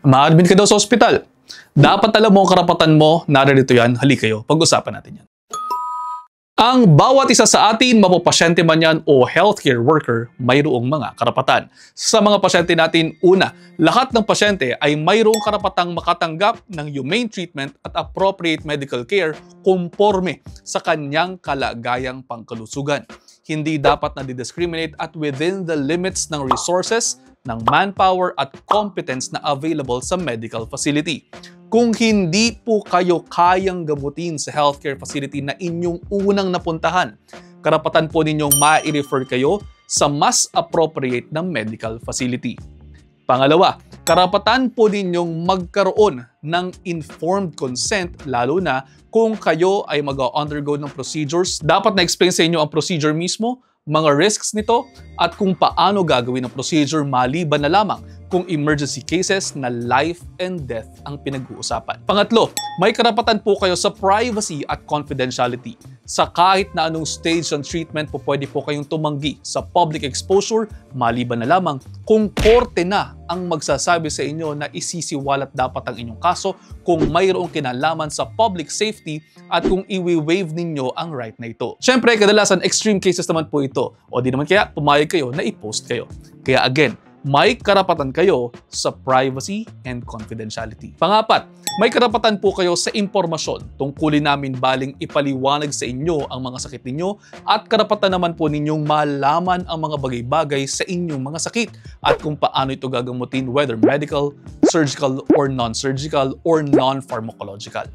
Ma-admit ka daw sa ospital. Dapat alam mo ang karapatan mo, narito yan, halika kayo, pag-usapan natin yan. Ang bawat isa sa atin, mapapasyente man yan o healthcare worker, mayroong mga karapatan. Sa mga pasyente natin, una, lahat ng pasyente ay mayroong karapatang makatanggap ng humane treatment at appropriate medical care konporme sa kanyang kalagayang pangkalusugan. Hindi dapat na discriminate at within the limits ng resources, ng manpower at competence na available sa medical facility. Kung hindi po kayo kayang gamutin sa healthcare facility na inyong unang napuntahan, karapatan po ninyong ma-refer kayo sa mas appropriate na medical facility. Pangalawa, karapatan po ninyong magkaroon ng informed consent lalo na kung kayo ay mag-undergo ng procedures. Dapat na-explain sa inyo ang procedure mismo, mga risks nito, at kung paano gagawin ang procedure maliban na lamang kung emergency cases na life and death ang pinag-uusapan. Pangatlo, may karapatan po kayo sa privacy at confidentiality. Sa kahit na anong stage ng treatment po pwede po kayong tumanggi sa public exposure maliban na lamang kung korte na ang magsasabi sa inyo na isisiwalat dapat ang inyong kaso kung mayroong kinalaman sa public safety at kung i-waive ninyo ang right na ito. Siyempre, kadalasan extreme cases naman po ito o di naman kaya pumayag kayo na i-post kayo. Kaya again, may karapatan kayo sa privacy and confidentiality. Pangapat, may karapatan po kayo sa impormasyon. Tungkulin namin baling ipaliwanag sa inyo ang mga sakit ninyo at karapatan naman po ninyong malaman ang mga bagay-bagay sa inyong mga sakit at kung paano ito gagamutin whether medical, surgical, or non-surgical, or non-pharmacological.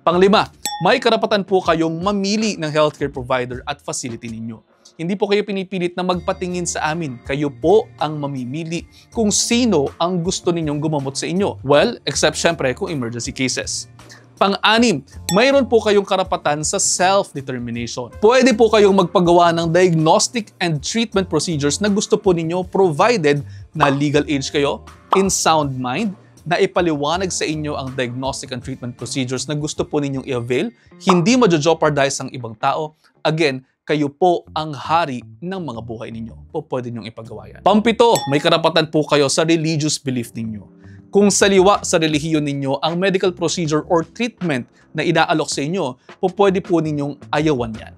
Panglima, may karapatan po kayong mamili ng healthcare provider at facility ninyo. Hindi po kayo pinipilit na magpatingin sa amin. Kayo po ang mamimili kung sino ang gusto ninyong gumamot sa inyo. Well, except syempre kung emergency cases. Pang-anim, mayroon po kayong karapatan sa self-determination. Pwede po kayong magpagawa ng diagnostic and treatment procedures na gusto po ninyo provided na legal age kayo, in sound mind, na ipaliwanag sa inyo ang diagnostic and treatment procedures na gusto po ninyong i-avail, hindi ma-jeopardize ang ibang tao. Again, kayo po ang hari ng mga buhay ninyo. O pwede ninyong ipagawa yan. Pampito, may karapatan po kayo sa religious belief ninyo. Kung saliwa sa relihiyon ninyo ang medical procedure or treatment na inaalok sa inyo, pwede po ninyong ayawan yan.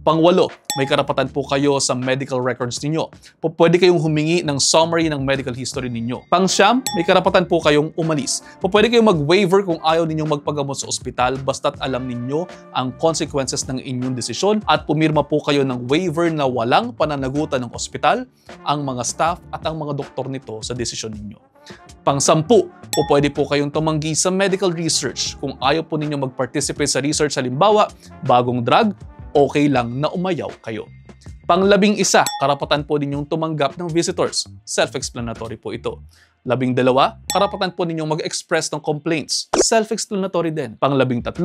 Pangwalo, may karapatan po kayo sa medical records ninyo. Pwede kayong humingi ng summary ng medical history ninyo. Pangsyam, may karapatan po kayong umalis. Pwede kayong mag-waiver kung ayaw ninyong magpagamot sa ospital basta't alam ninyo ang consequences ng inyong desisyon at pumirma po kayo ng waiver na walang pananagutan ng ospital, ang mga staff at ang mga doktor nito sa desisyon ninyo. Pang-sampu, pwede po kayong tumanggi sa medical research kung ayaw po ninyo mag-participate sa research, halimbawa, bagong drug, okay lang na umayaw kayo. Pang-11, karapatan po ninyong tumanggap ng visitors. Self-explanatory po ito. 12, karapatan po ninyong mag-express ng complaints. Self-explanatory din. Pang-13,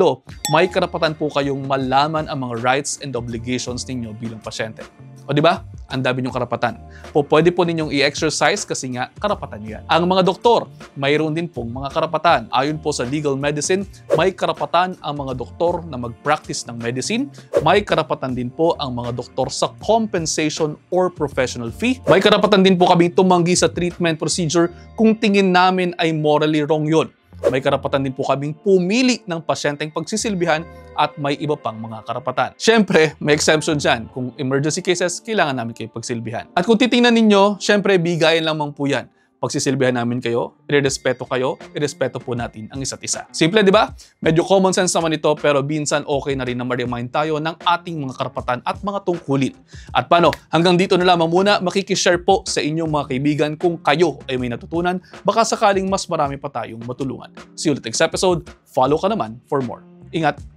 may karapatan po kayong malaman ang mga rights and obligations ninyo bilang pasyente. O di ba? Ang dami niyong karapatan. Pwede po ninyong i-exercise kasi nga karapatan niyo yan. Ang mga doktor, mayroon din pong mga karapatan. Ayon po sa legal medicine, may karapatan ang mga doktor na mag-practice ng medicine. May karapatan din po ang mga doktor sa compensation or professional fee. May karapatan din po kami tumanggi sa treatment procedure kung tingin namin ay morally wrong yun. May karapatan din po kaming pumili ng pasyenteng pagsisilbihan at may iba pang mga karapatan. Siyempre, may exemption dyan. Kung emergency cases, kailangan namin kayo pagsilbihan. At kung titingnan ninyo, siyempre, bigayan lamang po yan. Pagsisilbihan namin kayo, irespeto po natin ang isa't isa. Simple, di ba? Medyo common sense naman ito, pero minsan okay na rin na ma-remind tayo ng ating mga karapatan at mga tungkulin. At paano? Hanggang dito na lamang muna, makikishare po sa inyong mga kaibigan kung kayo ay may natutunan, baka sakaling mas marami pa tayong matulungan. See you ulit next episode. Follow ka naman for more. Ingat!